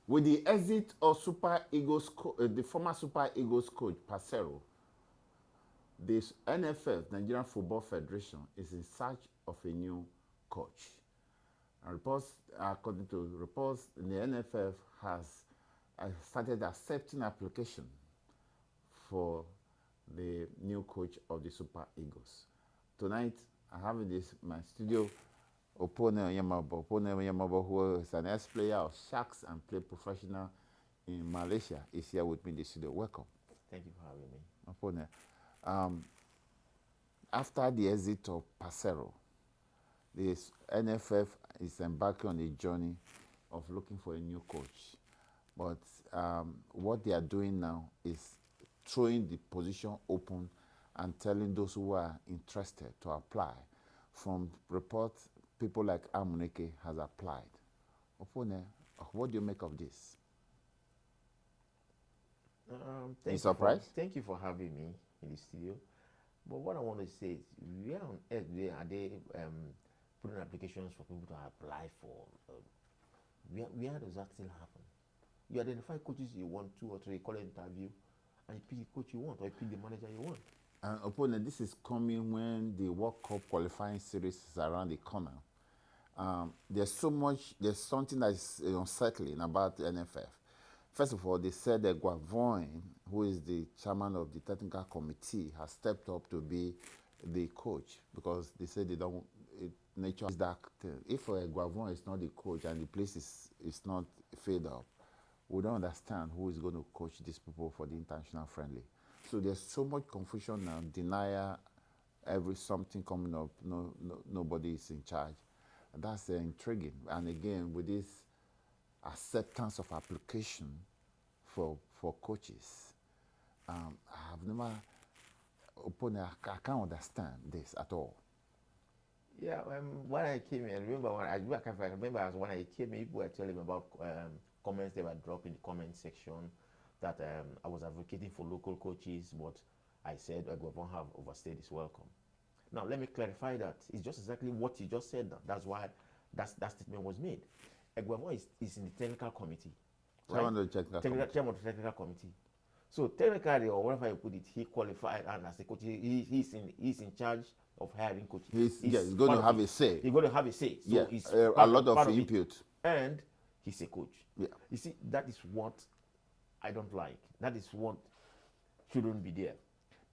With the exit of the former Super Eagles coach Paseiro, this NFF, Nigerian Football Federation, is in search of a new coach. And reports, according to reports, the NFF has started accepting application for the new coach of the Super Eagles. Tonight, I have in this my studio Opone Yamabo, who is an ex-player of Sharks and played professional in Malaysia, is here with me in the studio. Welcome. Thank you for having me. Opone. Um, After the exit of Paseiro, the NFF is embarking on a journey of looking for a new coach. But what they are doing now is throwing the position open and telling those who are interested to apply. From reports, people like Amuneke has applied. Opone, what do you make of this? You surprised? Thank you for having me in the studio. But what I want to say is, where on earth are they putting applications for people to apply for? Where does that still happen? You identify coaches you want, two or three, call an interview, and you pick the coach you want, or you pick the manager you want. And opponent, this is coming when the World Cup qualifying series is around the corner. There's something that is unsettling about the NFF. First of all, they said that Guavoin, who is the chairman of the technical committee, has stepped up to be the coach because they said they don't. Nature is that thing. If Guavoin is not the coach and the place is not filled up, we don't understand who is going to coach these people for the international friendly. So there's so much confusion now, denial, every something coming up, nobody is in charge. That's intriguing. And again, with this acceptance of application for coaches, I have never, I can't understand this at all. Yeah, when I came in, I remember when I came in, people were telling me about comments they were dropping in the comment section that I was advocating for local coaches, but I said Guavoin have overstayed his welcome. Now, let me clarify that. It's just exactly what you just said. That's why that statement was made. Guavoin is in the technical committee. Right? Chairman of the Chairman of the technical committee. So technically, or whatever you put it, he qualified, and as a coach, he's in charge of hiring coaches. He's going to have a say. He's going to have a say. So yeah, he's a lot of input. And he's a coach. Yeah. You see, that is what I don't like. That is what shouldn't be there.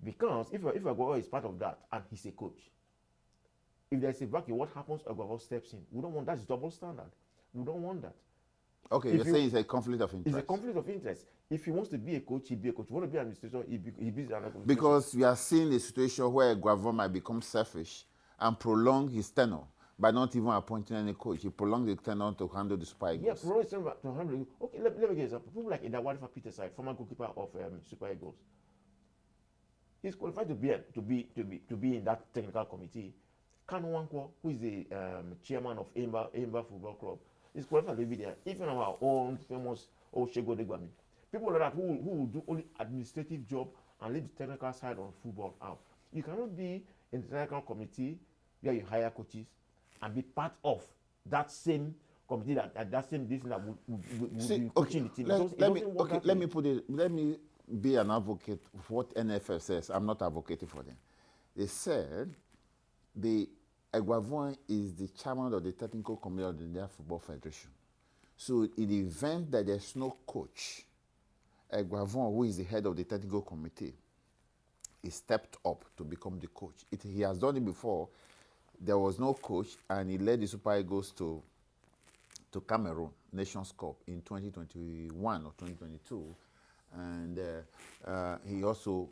Because if Guavoin is part of that and he's a coach, if there's a vacuum, what happens? Guavoin steps in. We don't want that. That's double standard. We don't want that. Okay, you're saying it's a conflict of interest. It's a conflict of interest. If he wants to be a coach, he'll be a coach. If he wants to be an administrator, he'll be an administrator. Because we are seeing a situation where Guavoin might become selfish and prolong his tenure by not even appointing any coach. He prolonged the tenure to handle the Super Eagles. Yeah, prolonged the tenure to handle. Okay, let me give you an example. People like Idawadifa Peterside, former goalkeeper of Super Eagles, he's qualified to be in that technical committee. Kanu Wankwo, who is the chairman of Emba Football Club, is qualified to be there. Even our own famous Oshego Degwami. People like that who will do only administrative job and leave the technical side of football out. You cannot be in the technical committee where you hire coaches and be part of that same committee that same business that would See, be coaching the team. Let me be an advocate for what NFF says. I'm not advocating for them. They said the Guavoin is the chairman of the technical committee of the Nigerian Football Federation. So in the event that there's no coach, Guavoin, who is the head of the technical committee, is stepped up to become the coach. He has done it before. There was no coach, and he led the Super Eagles to Cameroon Nations Cup in 2021 or 2022. And he also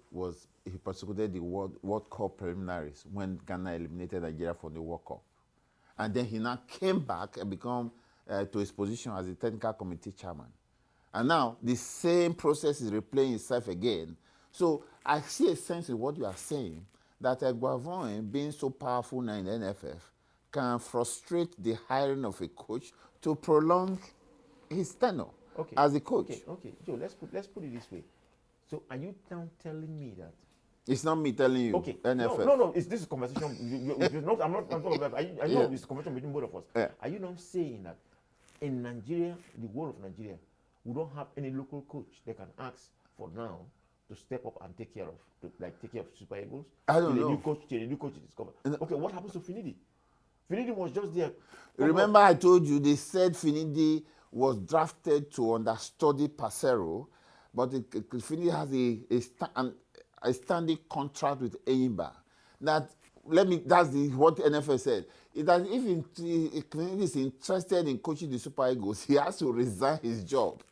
participated in the World Cup preliminaries when Ghana eliminated Nigeria from the World Cup. And then he now came back and become to his position as the technical committee chairman. And now the same process is replaying itself again. So I see a sense in what you are saying that Guavoin, being so powerful now in the NFF, can frustrate the hiring of a coach to prolong his tenure as a coach. Okay, Joe, let's put it this way. So are you now telling me that? It's not me telling you. Okay. NFF. No. This is conversation. I'm not talking about. I know it's conversation between both of us. Yeah. Are you now saying that in Nigeria, the whole of Nigeria, we don't have any local coach they can ask for now to step up and take care of, take care of Super Eagles. I don't know. Till the new coach is discovered. Okay, what happens to Finidi? Finidi was just there. Remember, I told you they said Finidi was drafted to understudy Paseiro, but Finidi has a standing contract with Enyimba. That's what NFL said. That if Finidi is interested in coaching the Super Eagles, he has to resign his job.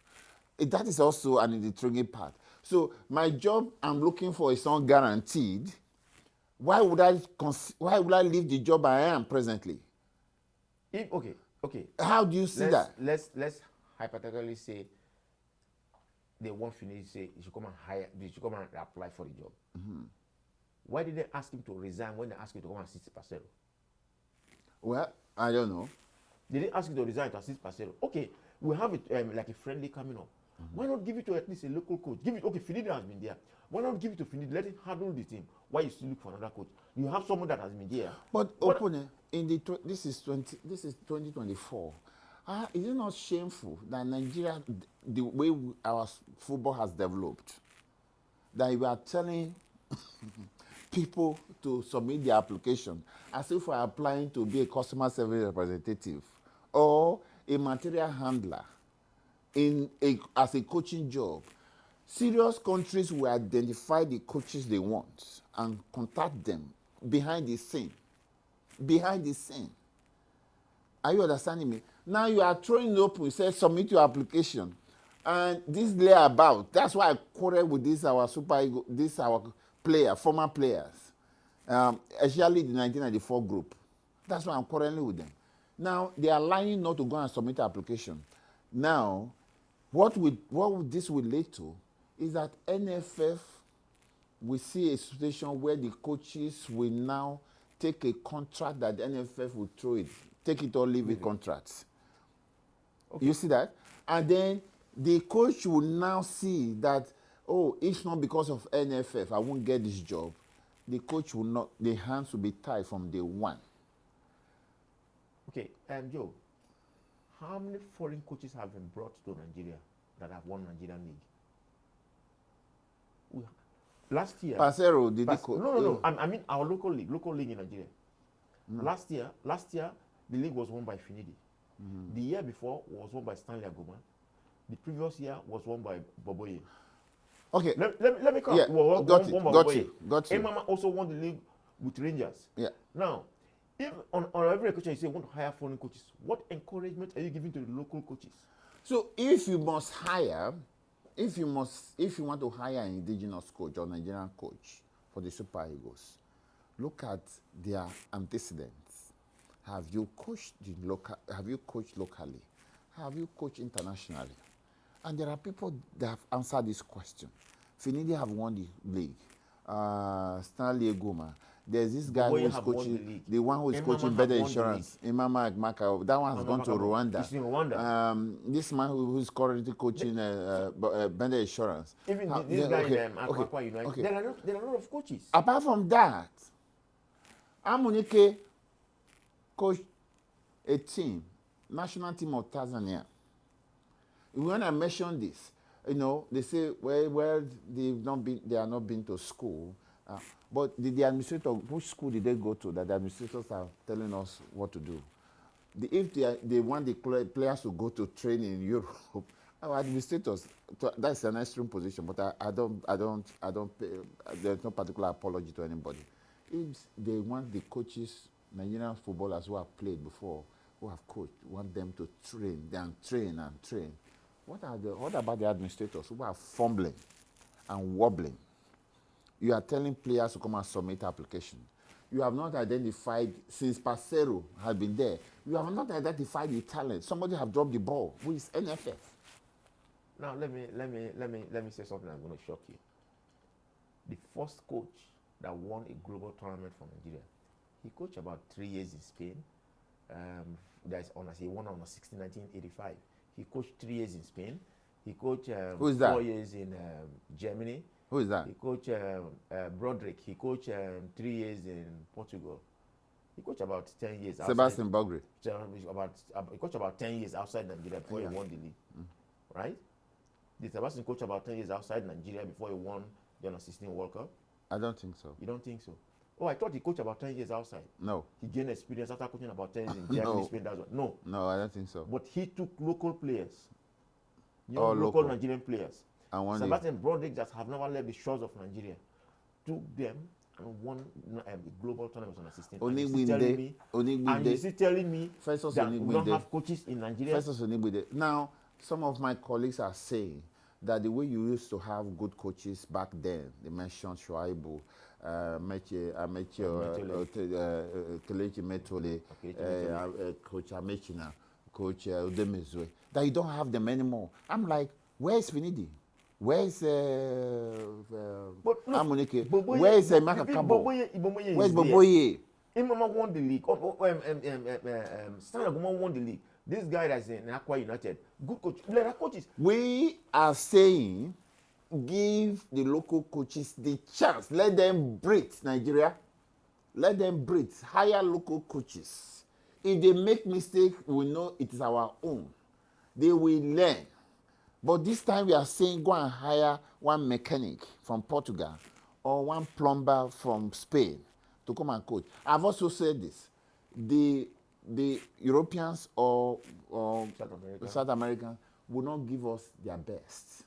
That is also an intriguing part. So my job I'm looking for is not guaranteed. Why would I leave the job I am presently? Okay. How do you see that? Let's hypothetically say they want Finidi, say he should come and apply for the job. Mm-hmm. Why did they ask him to resign when they asked him to come and assist Paseiro? Well, I don't know. They didn't ask him to resign to assist Paseiro. Okay, we have it like a friendly coming up. Mm-hmm. Why not give it to at least a local coach? Give it. Okay, Finidi has been there. Why not give it to Finidi? Let him handle the team. Why you still look for another coach? You have someone that has been there. But this is 2024. Is it not shameful that Nigeria, the way our football has developed, that we are telling people to submit their application as if we are applying to be a customer service representative or a material handler as a coaching job? Serious countries will identify the coaches they want and contact them behind the scene. Behind the scene. Are you understanding me? Now you are throwing it open, say submit your application. And this layabout, that's why I quarrel with our former players, especially the 1994 group. That's why I'm quarreling with them. Now they are lying not to go and submit application. Now, what this will lead to is that NFF will see a situation where the coaches will now take a contract that the NFF will throw it, take it or leave it contracts. Okay. You see that? And then the coach will now see that, it's not because of NFF, I won't get this job. The coach will not, the hands will be tied from day one. Okay, Joe, how many foreign coaches have been brought to Nigeria that have won Nigerian league? Last year, Paseiro did No. I mean our local league in Nigeria. Mm. Last year, the league was won by Finidi. Mm-hmm. The year before was won by Stanley Aguma. The previous year was won by Boboye. Okay. Let me come. Yeah. Got you. Emama also won the league with Rangers. Yeah. Now, if on every occasion you say you want to hire foreign coaches, what encouragement are you giving to the local coaches? So if you want to hire an indigenous coach or Nigerian coach for the Super Eagles, look at their antecedents. Have you coached locally? Have you coached internationally? And there are people that have answered this question. Finidi have won the league. Stanley Aguma. There's this guy who is coaching, the one who is coaching Better Insurance, Imama Agmaka. That one has gone to Rwanda. He's in Rwanda. This man who's currently coaching Better Insurance. Even this guy in Akwa United. Okay. There are a lot of coaches. Apart from that, Amunike coached a team, national team of Tanzania. When I mention this, they say, well, they are not been to school. But the administrator, which school did they go to that the administrators are telling us what to do? If they want the players to go to train in Europe, our administrators, that's an extreme position, but I don't pay, there's no particular apology to anybody. If they want the coaches, Nigerian footballers who have played before, who have coached, want them to train. What about the administrators who are fumbling and wobbling? You are telling players to come and submit application. You have not identified, since Paseiro has been there, you have not identified the talent. Somebody have dropped the ball, who is NFF. Now let me say something that's going to shock you. The first coach that won a global tournament for Nigeria, he coached about 3 years in Spain. He won on 1985. He coached 3 years in Spain. He coached 4 years in Germany. Who is that? He coached Broderick. He coached 3 years in Portugal. He coached about 10 years. Sebastian Bogre. He coached about 10 years outside Nigeria before he won the league. Mm. Right? Did Sebastian coach about 10 years outside Nigeria before he won the under-16 World Cup? I don't think so. You don't think so? Oh, I thought he coached about 10 years outside. No. He gained experience after coaching about 10 years in Germany, No. Spain, that's what. No. No, I don't think so. But he took local players. All Local local. Nigerian players. And one Sebastian Broderick just have never left the shores of Nigeria. Took them and won the global tournament on 16. Only and win day. Only win and day. you still telling me First also that only we win don't day. have coaches in Nigeria? First also only win day. Now, some of my colleagues are saying that the way you used to have good coaches back then, they mentioned Shuaibu, Kelechi Metole, Coach Amechina, Coach Udemezue, that you don't have them anymore. I'm like, where's Finidi? Where's Amunike? Where's Makakabo? Where's Boboye? Imama won the league. Standard won the league. This guy that's in Aqua United, good coach. Let our coaches. We are saying, give the local coaches the chance. Let them breathe, Nigeria. Let them breathe. Hire local coaches. If they make mistake, we know it is our own. They will learn. But this time we are saying, go and hire one mechanic from Portugal or one plumber from Spain to come and coach. I've also said this. The Europeans or South Americans will not give us their best.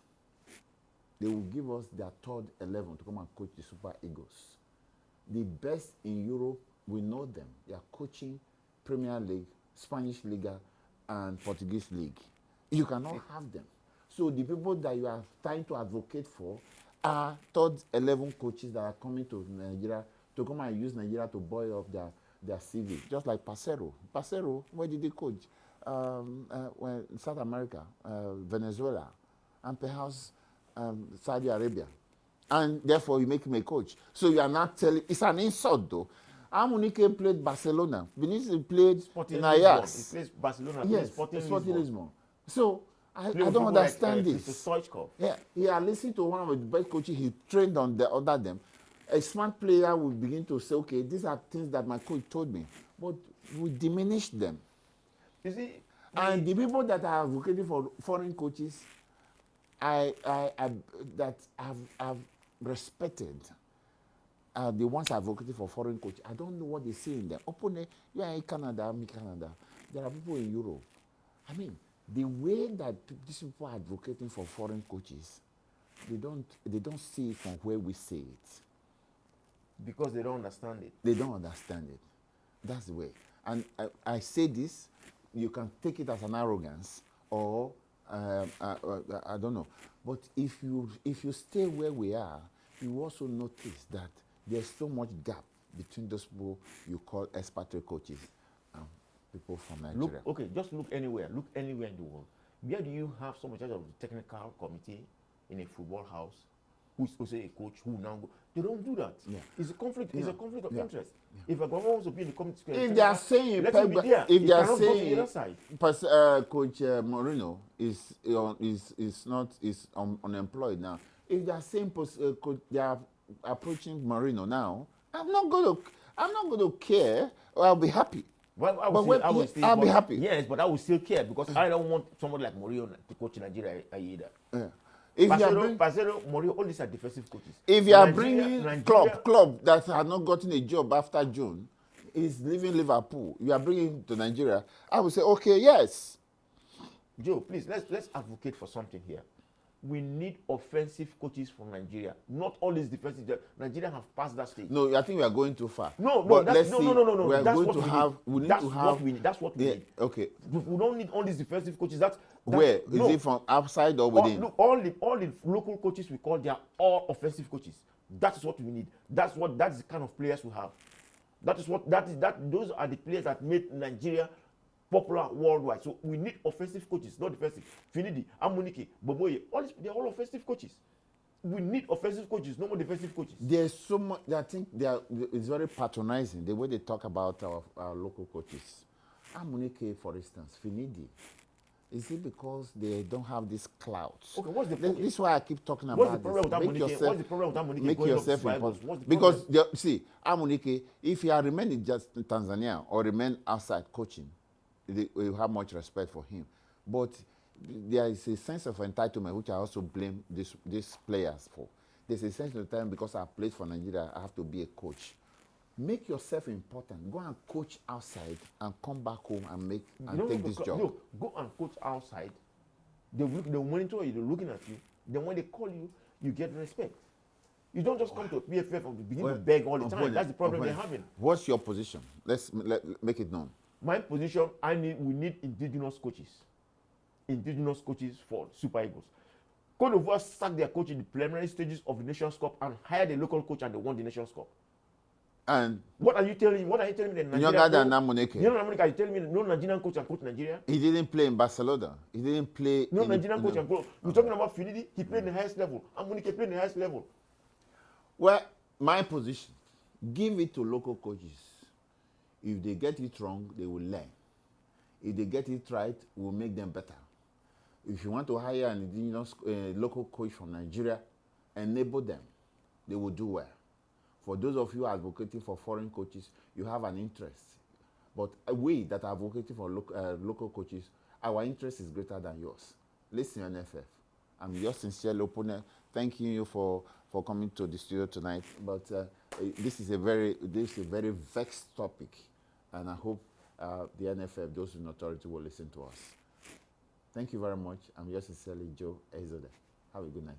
They will give us their third 11 to come and coach the Super Eagles. The best in Europe, we know them. They are coaching Premier League, Spanish Liga, and Portuguese League. You cannot have them. So the people that you are trying to advocate for are third 11 coaches that are coming to Nigeria to come and use Nigeria to buoy up their CV, just like Paseiro. Paseiro, where did he coach? Well, South America, Venezuela, and perhaps Saudi Arabia. And therefore, you make him a coach. So you are not telling, it's an insult though. Amunike played Barcelona. Vinicius played in Ajax. He plays Barcelona. Yes, Sporting Lisbon. Lisbon. So I don't understand like, this. Yeah, he had listened to one of the best coaches he trained under them. A smart player will begin to say, okay, these are things that my coach told me, but we diminish them. You see, and the people that are advocating for foreign coaches, I've respected. The ones advocating for foreign coach, I don't know what they say in there. Open, you are in Canada, I'm in Canada. There are people in Europe. I mean, the way that these people are advocating for foreign coaches, they don't see it from where we see it. Because they don't understand it. They don't understand it. That's the way. And I say this, you can take it as an arrogance or I don't know. But if you stay where we are, you also notice that there's so much gap between those people you call expatriate coaches and people from Nigeria. Just look anywhere. Look anywhere in the world. Where do you have someone in charge of the technical committee in a football house who's also a coach who now go? They don't do that. Yeah. It's a conflict. Yeah. It's a conflict of interest. Yeah. If a government wants to be in the committee, if they are saying, if they are saying, Coach Mourinho is unemployed now. If they are saying they are approaching Mourinho now, I'm not going to care. Or I'll be happy. Well, I'll be happy. Yes, but I will still care because I don't want somebody like Mourinho to coach Nigeria either. Yeah. Paseiro, Mourinho, all these are defensive coaches. If you are bringing club that has not gotten a job after June, is leaving Liverpool, you are bringing him to Nigeria, I will say, okay, yes. Joe, please, let's advocate for something here. We need offensive coaches from Nigeria. Not all these defensive. Nigeria have passed that stage. No, I think we are going too far. No. We That's what we need. That's what we need. Okay. We don't need all these defensive coaches. Where is it from outside or within? All the local coaches we call, they are all offensive coaches. That is what we need. That's the kind of players we have. Those are the players that made Nigeria popular worldwide. So we need offensive coaches, not defensive. Finidi, Amunike, Boboye, they're all offensive coaches. We need offensive coaches, no more defensive coaches. There's so much. I think it's very patronizing the way they talk about our local coaches. Amunike, for instance, Finidi. Is it because they don't have this clout? Okay, what's the problem? This is why I keep talking about this. What's the problem with Amunike? Make yourself important. Because see, Amunike, if he had remained in just Tanzania or remained outside coaching, we have much respect for him. But there is a sense of entitlement which I also blame these players for. There's a sense of entitlement because I played for Nigeria, I have to be a coach. Make yourself important. Go and coach outside and come back home and take this job. No, go and coach outside. They monitor you, they're looking at you. Then when they call you, you get respect. You don't just come to PFF and begin to beg all the time. That's the problem they're having. What's your position? Let's make it known. My position, we need indigenous coaches. Indigenous coaches for Super Eagles. Cote d'Ivoire sacked their coach in the preliminary stages of the Nations Cup and hired a local coach and they won the Nations Cup. And what are you telling me? That younger than Namuneke. You know, Namuneke, you telling me no Nigerian coach can coach Nigeria? He didn't play in Barcelona. He didn't play. No Nigerian coach can coach. We're talking about Finidi. He played in the highest level. Namuneke played in the highest level. Well, my position, give it to local coaches. If they get it wrong, they will learn. If they get it right, we'll make them better. If you want to hire an indigenous local coach from Nigeria, enable them. They will do well. For those of you advocating for foreign coaches, you have an interest. But we that are advocating for local coaches, our interest is greater than yours. Listen, NFF. I'm your sincere opponent. Thanking you for coming to the studio tonight. But this is a very vexed topic, and I hope the NFF, those in authority, will listen to us. Thank you very much. I'm yours sincerely, Joe Ezode. Have a good night.